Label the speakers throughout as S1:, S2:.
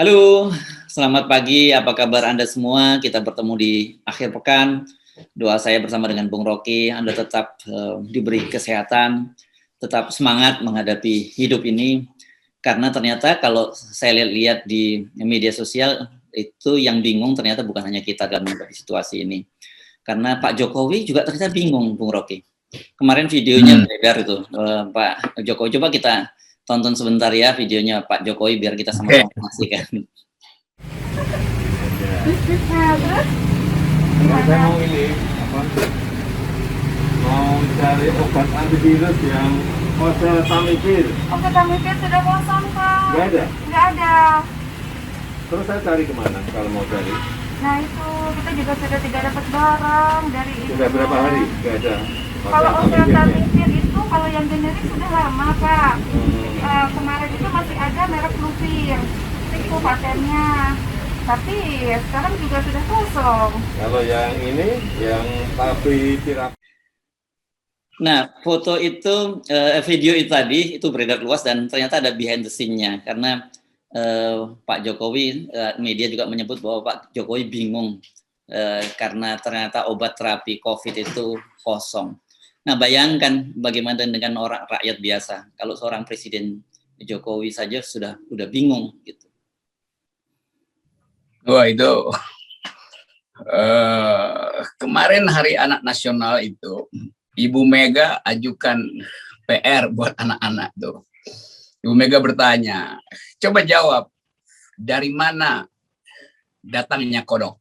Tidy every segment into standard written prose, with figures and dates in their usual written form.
S1: Halo, selamat pagi. Apa kabar Anda semua? Kita bertemu di akhir pekan. Doa saya bersama dengan Bung Rocky, Anda tetap diberi kesehatan, tetap semangat menghadapi hidup ini. Karena ternyata kalau saya lihat di media sosial, itu yang bingung ternyata bukan hanya kita dalam menghadapi situasi ini. Karena Pak Jokowi juga ternyata bingung, Bung Rocky. Kemarin videonya beredar itu, Pak Jokowi. Coba kita tonton sebentar ya videonya Pak Jokowi biar kita sama-sama saksikan.
S2: Saya mau ini mau cari obat antivirus yang Tamifir.
S3: Oke, Tamifir sudah kosong, Pak.
S2: Nggak ada?
S3: Nggak ada.
S2: Terus saya cari kemana kalau mau cari?
S3: Nah itu, kita juga sudah tidak dapat barang dari itu.
S2: Sudah berapa hari? Nggak ada.
S3: Kalau obat Tamifir itu, kalau yang generik sudah lama, Pak. Kemarin itu masih ada merek Fluvir. Itu patennya. Tapi sekarang juga sudah kosong.
S2: Kalau yang ini, yang Tamifir.
S1: Nah, foto itu, video itu tadi, itu beredar luas dan ternyata ada behind the scene-nya. Karena Pak Jokowi, media juga menyebut bahwa Pak Jokowi bingung karena ternyata obat terapi COVID itu kosong. Nah, bayangkan bagaimana dengan orang rakyat biasa. Kalau seorang Presiden Jokowi saja sudah bingung gitu.
S4: Wah itu kemarin Hari Anak Nasional itu Ibu Mega ajukan PR buat anak-anak tuh. Ibu Mega bertanya, coba jawab, dari mana datangnya kodok?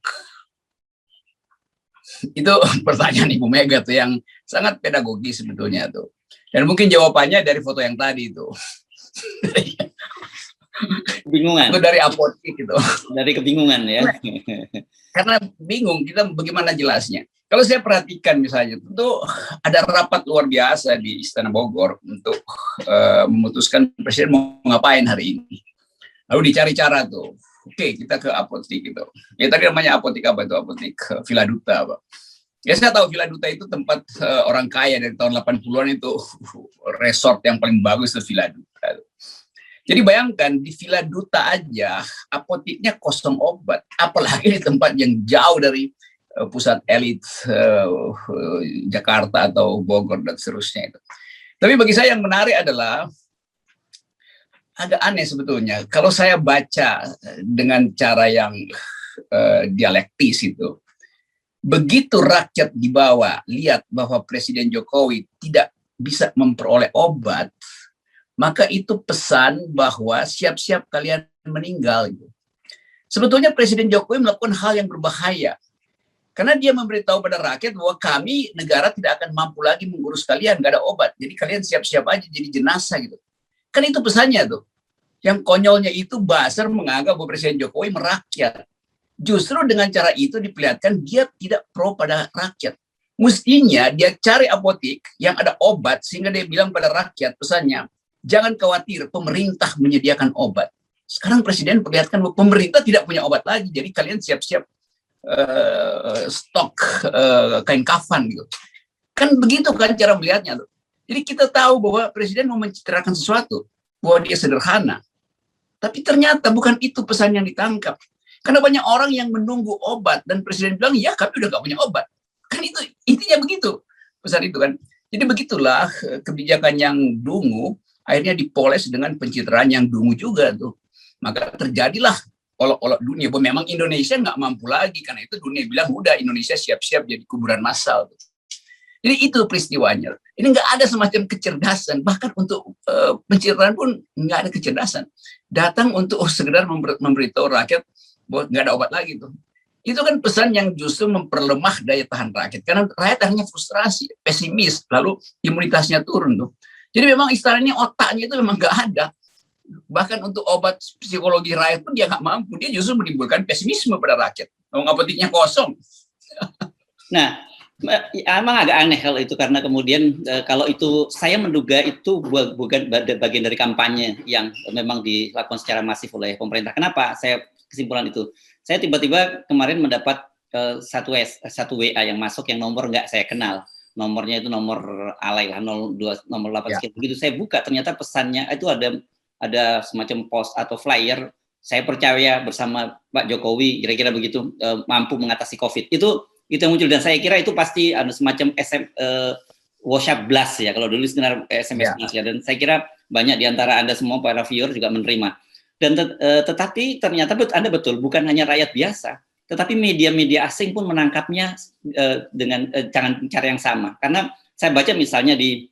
S4: Itu pertanyaan Ibu Mega tuh yang sangat pedagogis sebetulnya tuh. Dan mungkin jawabannya dari foto yang tadi tuh.
S1: Kebingungan.
S4: Itu dari apotek gitu.
S1: Dari kebingungan ya.
S4: Karena bingung kita bagaimana jelasnya. Kalau saya perhatikan misalnya, tentu ada rapat luar biasa di Istana Bogor untuk memutuskan Presiden mau ngapain hari ini. Lalu dicari cara tuh. Oke, kita ke apotek gitu. Ya tadi namanya apotek apa itu? Apotek Villa Duta, Pak. Ya saya tahu Villa Duta itu tempat orang kaya dari tahun 80-an itu resort yang paling bagus itu Villa Duta. Jadi bayangkan di Villa Duta aja apoteknya kosong obat, apalagi di tempat yang jauh dari pusat elit Jakarta atau Bogor dan seterusnya itu. Tapi bagi saya yang menarik adalah agak aneh sebetulnya. Kalau saya baca dengan cara yang dialektis itu, begitu rakyat di bawah lihat bahwa Presiden Jokowi tidak bisa memperoleh obat, maka itu pesan bahwa siap-siap kalian meninggal. Sebetulnya Presiden Jokowi melakukan hal yang berbahaya. Karena dia memberitahu pada rakyat bahwa kami negara tidak akan mampu lagi mengurus kalian, nggak ada obat. Jadi kalian siap-siap aja jadi jenazah gitu. Kan itu pesannya tuh. Yang konyolnya itu buzzer menganggap bahwa Presiden Jokowi merakyat. Justru dengan cara itu diperlihatkan dia tidak pro pada rakyat. Mestinya dia cari apotek yang ada obat sehingga dia bilang pada rakyat pesannya, jangan khawatir, pemerintah menyediakan obat. Sekarang Presiden perlihatkan bahwa pemerintah tidak punya obat lagi, jadi kalian siap-siap stok kain kafan gitu. Kan begitu kan cara melihatnya tuh. Jadi kita tahu bahwa Presiden mau mencitrakan sesuatu, bahwa dia sederhana. Tapi ternyata bukan itu pesan yang ditangkap. Karena banyak orang yang menunggu obat dan Presiden bilang, ya kami udah gak punya obat. Kan itu intinya begitu pesan itu kan. Jadi begitulah kebijakan yang dungu akhirnya dipoles dengan pencitraan yang dungu juga tuh. Maka terjadilah olok-olok dunia bahwa memang Indonesia nggak mampu lagi, karena itu dunia bilang udah Indonesia siap-siap jadi kuburan massal. Jadi itu peristiwanya. Ini nggak ada semacam kecerdasan, bahkan untuk pencitraan pun nggak ada kecerdasan. Datang untuk sekedar memberitahu rakyat bahwa nggak ada obat lagi tuh. Itu kan pesan yang justru memperlemah daya tahan rakyat, karena rakyat akhirnya frustrasi, pesimis, lalu imunitasnya turun tuh. Jadi memang istilahnya otaknya itu memang nggak ada. Bahkan untuk obat psikologi rakyat pun dia nggak mampu, dia justru menimbulkan pesimisme pada rakyat. Apoteknya kosong.
S1: Nah, emang agak aneh kalau itu, karena kemudian kalau itu saya menduga itu bukan bagian dari kampanye yang memang dilakukan secara masif oleh pemerintah. Kenapa saya kesimpulan itu? Saya tiba-tiba kemarin mendapat satu WA yang masuk yang nomor nggak saya kenal. Nomornya itu nomor alay lah, 02, nomor 8 sekian begitu. Saya buka ternyata pesannya itu ada semacam post atau flyer saya percaya bersama Pak Jokowi kira-kira begitu mampu mengatasi COVID. Itu yang muncul, dan saya kira itu pasti ada semacam WhatsApp blast ya, kalau dulu sebenarnya SMS blast ya, dan saya kira banyak di antara Anda semua para viewer juga menerima. Dan tetapi ternyata Anda betul, bukan hanya rakyat biasa, tetapi media-media asing pun menangkapnya dengan cara yang sama. Karena saya baca misalnya di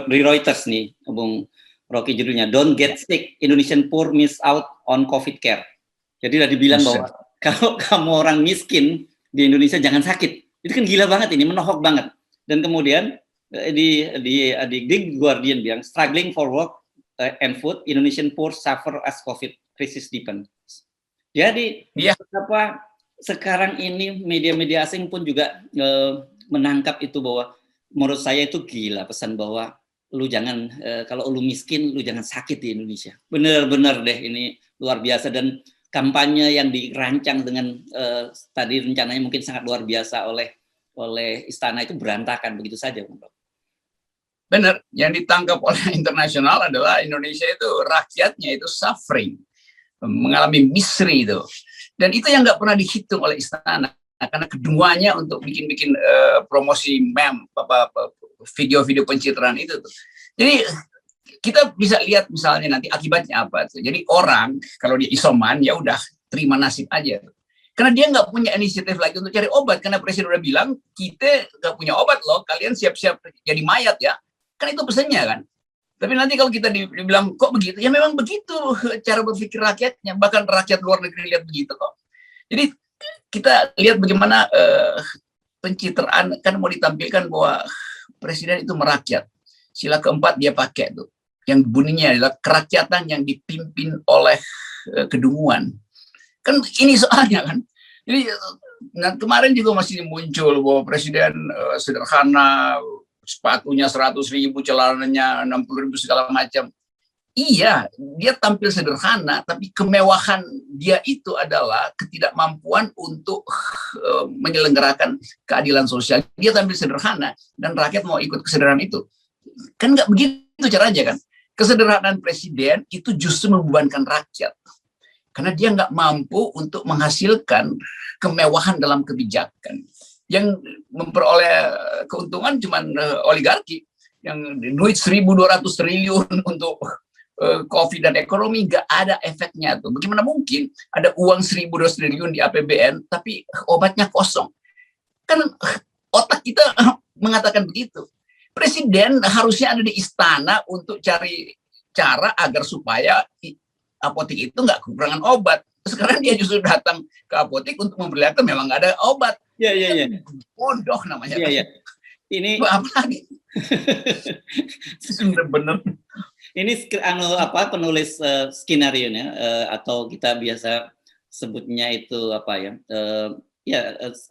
S1: Reuters nih, Bung Rocky, judulnya "Don't Get Sick, Indonesian Poor Miss Out on COVID Care". Jadi udah dibilang bahwa kalau kamu orang miskin di Indonesia jangan sakit. Itu kan gila banget ini, menohok banget. Dan kemudian di Guardian bilang "Struggling for work and food, Indonesian poor suffer as COVID crisis deepens". Jadi apa sekarang ini media-media asing pun juga menangkap itu, bahwa menurut saya itu gila pesan bahwa lu jangan kalau lu miskin lu jangan sakit di Indonesia. Benar-benar deh, ini luar biasa, dan kampanye yang dirancang dengan tadi rencananya mungkin sangat luar biasa oleh istana itu berantakan begitu saja, Bung.
S4: Benar, yang ditangkap oleh internasional adalah Indonesia itu rakyatnya itu suffering, mengalami misery itu, dan itu yang nggak pernah dihitung oleh istana, karena kedunguannya untuk bikin promosi meme, video-video pencitraan itu tuh. Jadi kita bisa lihat misalnya nanti akibatnya apa tuh. Jadi orang kalau dia isoman ya udah terima nasib aja tuh. Karena dia nggak punya inisiatif lagi untuk cari obat, karena presiden udah bilang kita nggak punya obat loh, kalian siap-siap jadi mayat ya. Kan itu pesannya kan. Tapi nanti kalau kita dibilang kok begitu, ya memang begitu cara berpikir rakyatnya, bahkan rakyat luar negeri lihat begitu kok. Jadi kita lihat bagaimana pencitraan kan mau ditampilkan bahwa presiden itu merakyat. Sila keempat dia pakai tuh, yang bunyinya adalah kerakyatan yang dipimpin oleh kedunguan. Kan ini soalnya kan. Jadi kemarin juga masih muncul bahwa presiden sederhana, sepatunya 100.000, celananya 60.000 segala macam. Iya, dia tampil sederhana, tapi kemewahan dia itu adalah ketidakmampuan untuk menyelenggarakan keadilan sosial. Dia tampil sederhana, dan rakyat mau ikut kesederhanaan itu. Kan nggak begitu caranya kan. Kesederhanaan presiden itu justru membebankan rakyat. Karena dia nggak mampu untuk menghasilkan kemewahan dalam kebijakan. Yang memperoleh keuntungan cuma oligarki yang duit 1.200 triliun untuk COVID dan ekonomi, nggak ada efeknya tuh. Bagaimana mungkin ada uang 1.200 triliun di APBN tapi obatnya kosong? Kan otak kita mengatakan begitu. Presiden harusnya ada di istana untuk cari cara agar supaya apotek itu nggak kekurangan obat. Sekarang dia justru datang ke apotek untuk memperlihatkan memang nggak ada obat.
S1: Iya.
S4: Bodoh namanya.
S1: Iya. Ini
S4: apa lagi? Bener-bener.
S1: Ini penulis skenario nya atau kita biasa sebutnya itu apa ya?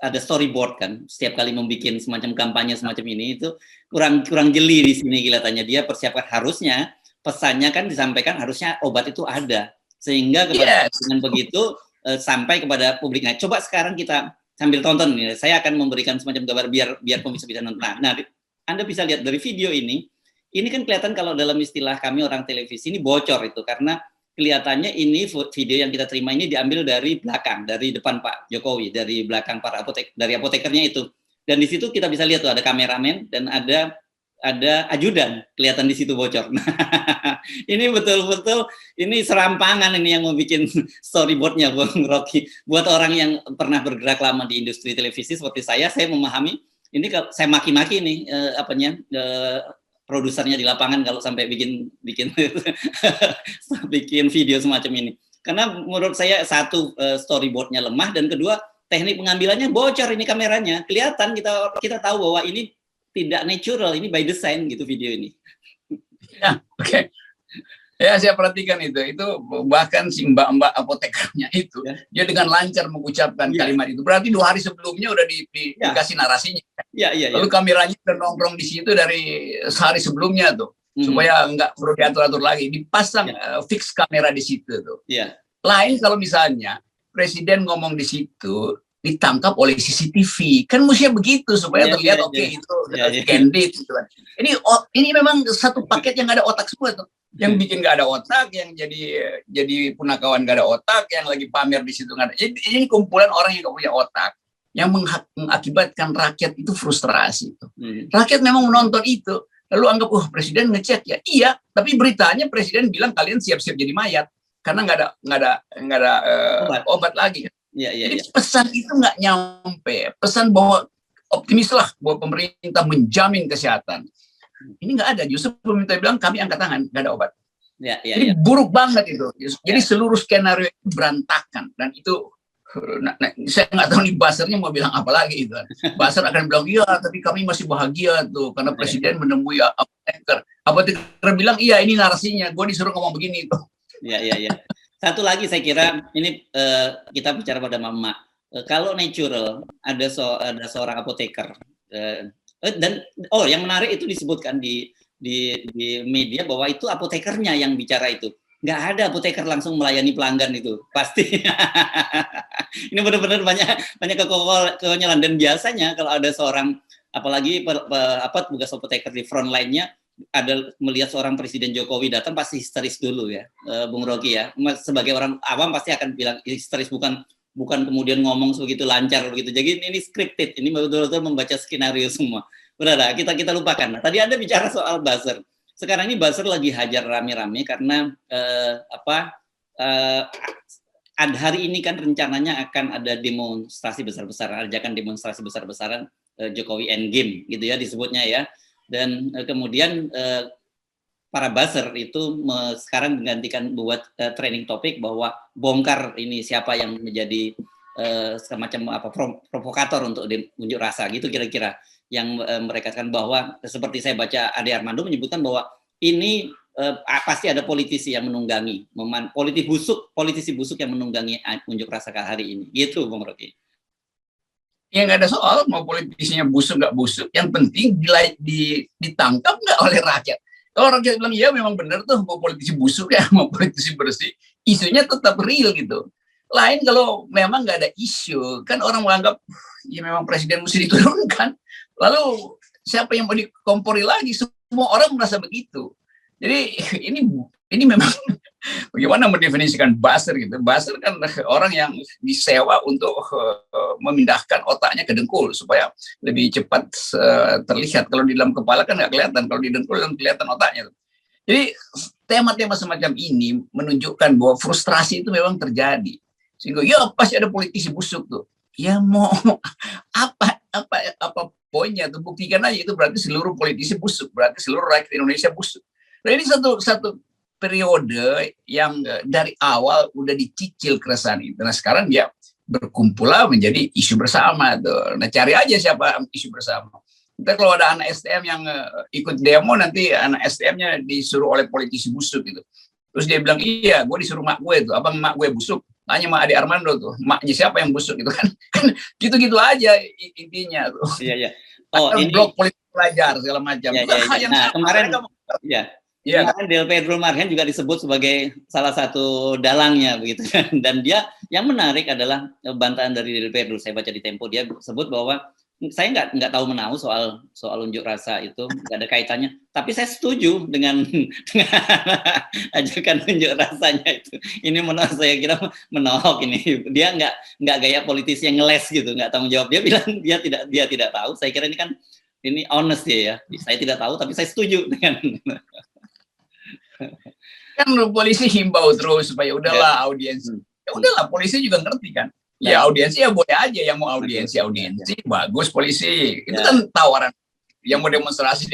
S1: Ada storyboard kan. Setiap kali membuat semacam kampanye semacam ini itu kurang jeli di sini kelihatannya. Dia persiapkan, harusnya pesannya kan disampaikan, harusnya obat itu ada, sehingga dengan begitu sampai kepada publik. Nah, coba sekarang kita sambil tonton nih, saya akan memberikan semacam gambar biar pemirsa bisa nonton. Nah, Anda bisa lihat dari video ini kan kelihatan kalau dalam istilah kami orang televisi ini bocor itu, karena kelihatannya ini video yang kita terima ini diambil dari belakang, dari depan Pak Jokowi, dari belakang para dari apotekernya itu. Dan di situ kita bisa lihat tuh ada kameramen dan ada ajudan, kelihatan di situ bocor. Nah, ini betul-betul ini serampangan ini yang mau bikin storyboardnya, Bung Rocky. Buat orang yang pernah bergerak lama di industri televisi seperti saya memahami ini. Kalau saya maki-maki nih produsernya di lapangan kalau sampai bikin bikin video semacam ini. Karena menurut saya satu, storyboardnya lemah, dan kedua teknik pengambilannya bocor. Ini kameranya kelihatan, kita tahu bahwa ini tidak natural, ini by design gitu video ini.
S4: Ya, oke. Ya, saya perhatikan itu bahkan si mbak-mbak apotekernya itu dia dengan lancar mengucapkan kalimat itu. Berarti 2 hari sebelumnya udah dikasih narasinya. Lalu kameranya udah nongkrong di situ dari sehari sebelumnya tuh, supaya nggak perlu diatur-atur lagi. Dipasang fix kamera di situ tuh. Lain kalau misalnya presiden ngomong di situ ditangkap oleh CCTV. Kan mestinya begitu supaya terlihat itu candid gitu kan. Ini memang satu paket yang nggak ada otak semua tuh. Yang bikin nggak ada otak, yang jadi punakawan nggak ada otak, yang lagi pamer di situ nggak ada. Ini kumpulan orang yang nggak punya otak, yang mengakibatkan rakyat itu frustrasi. Rakyat memang menonton itu, lalu anggap presiden ngecek ya, iya, tapi beritanya presiden bilang kalian siap-siap jadi mayat karena nggak ada obat lagi. Jadi pesan itu nggak nyampe, pesan bahwa optimislah bahwa pemerintah menjamin kesehatan. Ini nggak ada, justru pemerintah bilang kami angkat tangan, nggak ada obat. Jadi buruk banget itu. Jadi seluruh skenario itu berantakan, dan itu saya nggak tahu nih buzzernya mau bilang apa lagi itu. Buzzer akan bilang iya, tapi kami masih bahagia tuh karena presiden menemui apoteker. Apoteker bilang iya, ini narasinya, gue disuruh ngomong begini itu.
S1: Iya. Satu lagi saya kira ini kita bicara pada mama. Kalau natural ada seorang apoteker dan yang menarik itu disebutkan di media bahwa itu apotekernya yang bicara itu. Nggak ada apoteker langsung melayani pelanggan itu pasti. Ini benar-benar banyak kekonyolan, dan biasanya kalau ada seorang apalagi tugas apoteker di front line-nya ada melihat seorang Presiden Jokowi datang pasti histeris dulu ya, Bung Rocky ya. Sebagai orang awam pasti akan bilang histeris, bukan kemudian ngomong begitu lancar begitu. Jadi ini scripted, ini betul-betul membaca skenario semua. Udah kita lupakan. Nah, tadi Anda bicara soal buzzer. Sekarang ini buzzer lagi hajar rame-rame karena hari ini kan rencananya akan ada demonstrasi besar-besaran, ajakan demonstrasi besar-besaran Jokowi Endgame gitu ya disebutnya ya. Dan kemudian para buzzer itu sekarang menggantikan buat trending topik bahwa bongkar ini siapa yang menjadi semacam provokator untuk unjuk rasa gitu kira-kira, yang mereka katakan bahwa seperti saya baca Ade Armando menyebutkan bahwa ini pasti ada politisi yang menunggangi, politisi busuk yang menunggangi unjuk rasa hari ini gitu, Bung Rocky.
S4: Ya nggak ada soal mau politisinya busuk nggak busuk, yang penting ditangkap nggak oleh rakyat. Kalau rakyat bilang ya memang benar tuh mau politisi busuk ya, mau politisi bersih, isunya tetap real gitu. Lain kalau memang nggak ada isu, kan orang menganggap ya memang presiden mesti diturunkan. Lalu siapa yang mau dikompori lagi? Semua orang merasa begitu. Jadi ini memang bagaimana mendefinisikan buzzer gitu. Buzzer kan orang yang disewa untuk memindahkan otaknya ke dengkul supaya lebih cepat terlihat. Kalau di dalam kepala kan nggak kelihatan, kalau di dengkul kan kelihatan otaknya. Jadi tema-tema semacam ini menunjukkan bahwa frustrasi itu memang terjadi. Sehingga ya pasti ada politisi busuk tuh. Ya mau apa poinnya tuh, buktikan aja itu berarti seluruh politisi busuk, berarti seluruh rakyat Indonesia busuk. Nah ini satu periode yang dari awal udah dicicil keresahan itu. Nah sekarang dia berkumpullah menjadi isu bersama tuh. Nah cari aja siapa isu bersama. Kita kalau ada anak STM yang ikut demo, nanti anak STM-nya disuruh oleh politisi busuk gitu. Terus dia bilang, iya gue disuruh mak gue tuh, abang mak gue busuk. Tanya sama Ade Armando tuh, maknya siapa yang busuk gitu kan. Gitu-gitu aja intinya tuh.
S1: Iya.
S4: Ini blok politik pelajar segala macam.
S1: Nah, kemarin kemarin Del Pedro Marhen juga disebut sebagai salah satu dalangnya begitu kan. Dan dia yang menarik adalah bantahan dari Del Pedro, saya baca di Tempo, dia sebut bahwa saya nggak tahu menahu soal unjuk rasa itu, nggak ada kaitannya. Tapi saya setuju dengan ajakan unjuk rasanya itu. Ini menurut saya kira menolak ini. Dia nggak gaya politisi yang ngeles gitu, nggak tanggung jawab. Dia bilang dia tidak tahu. Saya kira ini honest ya. Saya tidak tahu, tapi saya setuju dengan.
S4: Kan polisi himbau terus supaya udahlah audiensi. Ya udahlah, polisi juga ngerti kan. Ya audiensi ya boleh aja, yang mau audiensi bagus polisi itu kan tawaran, yang mau demonstrasi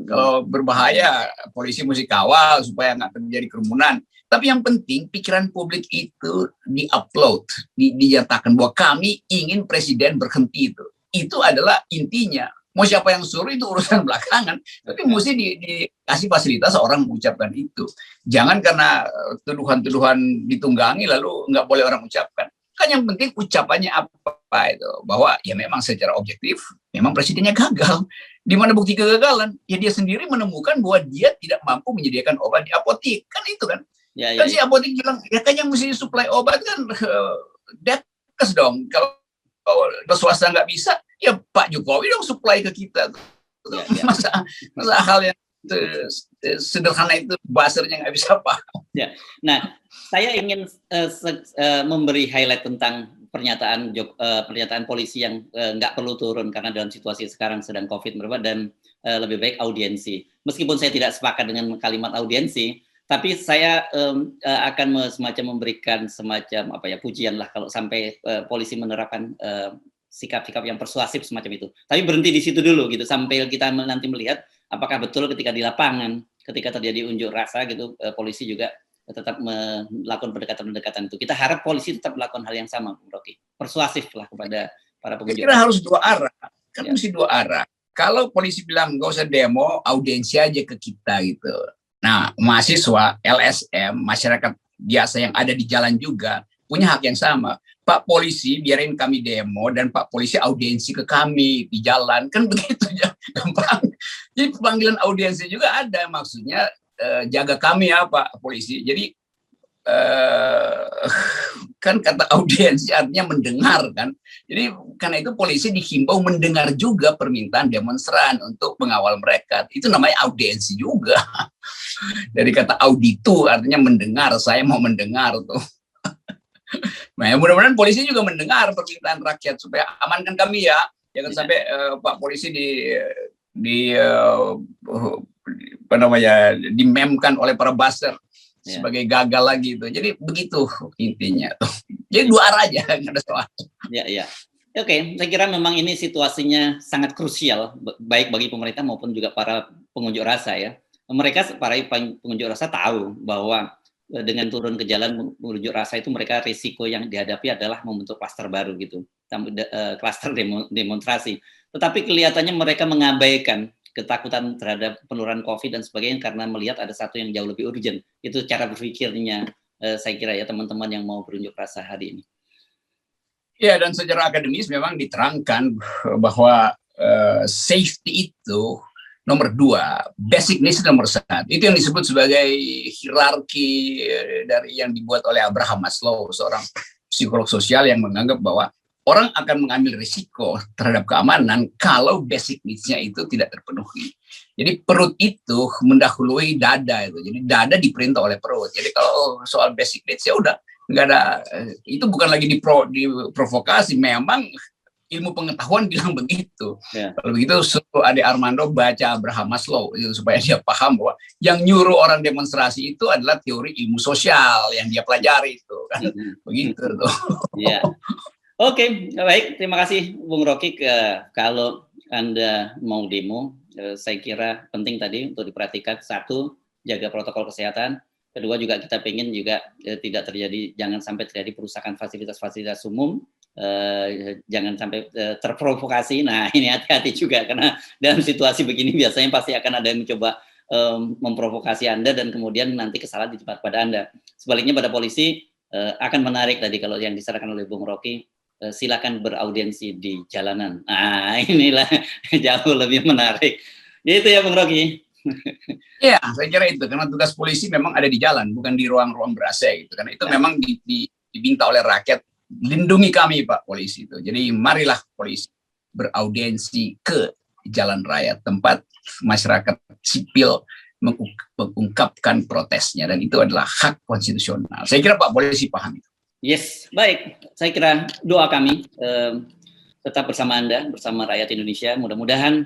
S4: kalau berbahaya polisi mesti kawal supaya nggak terjadi kerumunan. Tapi yang penting pikiran publik itu diupload, dinyatakan bahwa kami ingin presiden berhenti, itu adalah intinya. Mau siapa yang suruh itu urusan belakangan, tapi mesti dikasih fasilitas orang mengucapkan itu. Jangan karena tuduhan-tuduhan ditunggangi lalu nggak boleh orang ucapkan. Kan yang penting ucapannya apa itu, bahwa ya memang secara objektif memang presidennya gagal. Di mana bukti kegagalan? Ya dia sendiri menemukan bahwa dia tidak mampu menyediakan obat di apotik, kan itu kan. Si apotik bilang ya kan yang mesti suplai obat kan fokus dong. Kalau swasta nggak bisa, ya Pak Jokowi dong supply ke kita. Ya. Masa hal yang sederhana itu buzzernya nggak bisa paham.
S1: Ya. Nah, saya ingin memberi highlight tentang pernyataan polisi yang nggak perlu turun karena dalam situasi sekarang sedang COVID dan lebih baik audiensi. Meskipun saya tidak sepakat dengan kalimat audiensi, tapi saya akan semacam memberikan semacam pujian lah kalau sampai polisi menerapkan sikap-sikap yang persuasif semacam itu. Tapi berhenti di situ dulu gitu sampai kita nanti melihat apakah betul ketika di lapangan, ketika terjadi unjuk rasa gitu, polisi juga tetap melakukan pendekatan-pendekatan itu. Kita harap polisi tetap melakukan hal yang sama, Bung Rocky. Persuasif lah kepada para pengunjuk.
S4: Kira harus dua arah. Kan mesti dua arah. Kalau polisi bilang nggak usah demo, audiensi aja ke kita gitu. Nah, mahasiswa, LSM, masyarakat biasa yang ada di jalan juga punya hak yang sama. Pak polisi biarin kami demo dan Pak polisi audiensi ke kami di jalan, kan begitu ya, gampang. Jadi panggilan audiensi juga ada, maksudnya jaga kami ya Pak polisi. Jadi kan kata audiensi artinya mendengar kan. Jadi karena itu polisi dihimbau mendengar juga permintaan demonstran untuk mengawal mereka. Itu namanya audiensi juga. Dari kata auditu artinya mendengar, saya mau mendengar tuh. Nah, mudah-mudahan polisi juga mendengar permintaan rakyat supaya amankan kami ya. Jangan sampai Pak polisi dimemkan oleh para buzzer sebagai gagal lagi itu. Jadi begitu intinya tuh. Jadi dua arah aja, nggak ada soal.
S1: Ya. Oke, saya kira memang ini situasinya sangat krusial baik bagi pemerintah maupun juga para pengunjuk rasa ya. Mereka para pengunjuk rasa tahu bahwa dengan turun ke jalan menunjuk rasa itu mereka risiko yang dihadapi adalah membentuk klaster baru gitu, klaster demonstrasi. Tetapi kelihatannya mereka mengabaikan ketakutan terhadap penurunan COVID dan sebagainya karena melihat ada satu yang jauh lebih urgent. Itu cara berpikirnya saya kira ya teman-teman yang mau berunjuk rasa hari ini.
S4: Ya, dan secara akademis memang diterangkan bahwa safety itu nomor 2, basic needs nomor 1. Itu yang disebut sebagai hierarki dari yang dibuat oleh Abraham Maslow, seorang psikolog sosial yang menganggap bahwa orang akan mengambil risiko terhadap keamanan kalau basic needs-nya itu tidak terpenuhi. Jadi perut itu mendahului dada itu. Jadi dada diperintah oleh perut. Jadi kalau soal basic needs ya udah nggak ada, itu bukan lagi diprovokasi, memang ilmu pengetahuan bilang begitu. Ya. Kalau begitu suruh Ade Armando baca Abraham Maslow itu, supaya dia paham bahwa yang nyuruh orang demonstrasi itu adalah teori ilmu sosial yang dia pelajari itu kan. Begitu tuh.
S1: Ya. Oke, baik, terima kasih Bung Rocky. Kalau Anda mau demo, saya kira penting tadi untuk diperhatikan, 1, jaga protokol kesehatan. Kedua juga kita pengen juga jangan sampai terjadi perusakan fasilitas-fasilitas umum. Jangan sampai terprovokasi. Nah, ini hati-hati juga karena dalam situasi begini biasanya pasti akan ada yang mencoba memprovokasi Anda dan kemudian nanti kesalahan ditimpakan pada Anda. Sebaliknya pada polisi akan menarik tadi kalau yang disarankan oleh Bung Rocky, silakan beraudiensi di jalanan. Nah, inilah jauh lebih menarik. Itu ya Bung Rocky.
S4: Ya, saya kira itu karena tugas polisi memang ada di jalan, bukan di ruang-ruang ber-AC gitu. Karena itu memang diminta oleh rakyat, lindungi kami Pak polisi itu. Jadi marilah polisi beraudiensi ke jalan raya, tempat masyarakat sipil mengungkapkan protesnya, dan itu adalah hak konstitusional. Saya kira Pak polisi paham itu.
S1: Yes, baik. Saya kira doa kami tetap bersama Anda, bersama rakyat Indonesia. Mudah-mudahan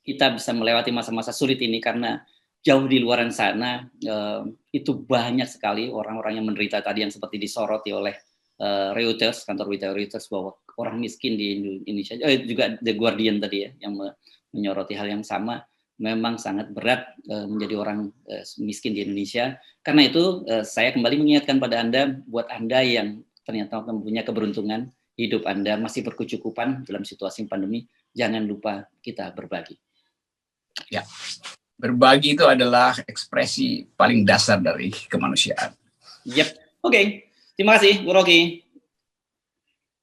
S1: kita bisa melewati masa-masa sulit ini karena jauh di luar sana itu banyak sekali orang-orang yang menderita tadi yang seperti disoroti oleh Reuters, kantor berita Reuters, bahwa orang miskin di Indonesia, juga The Guardian tadi ya, yang menyoroti hal yang sama, memang sangat berat menjadi orang miskin di Indonesia. Karena itu saya kembali mengingatkan pada Anda, buat Anda yang ternyata mempunyai keberuntungan, hidup Anda masih berkecukupan dalam situasi pandemi, jangan lupa kita berbagi.
S4: Ya, berbagi itu adalah ekspresi paling dasar dari kemanusiaan.
S1: Yep, oke. Terima kasih, Bu Rocky.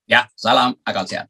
S4: Ya, salam akal sehat.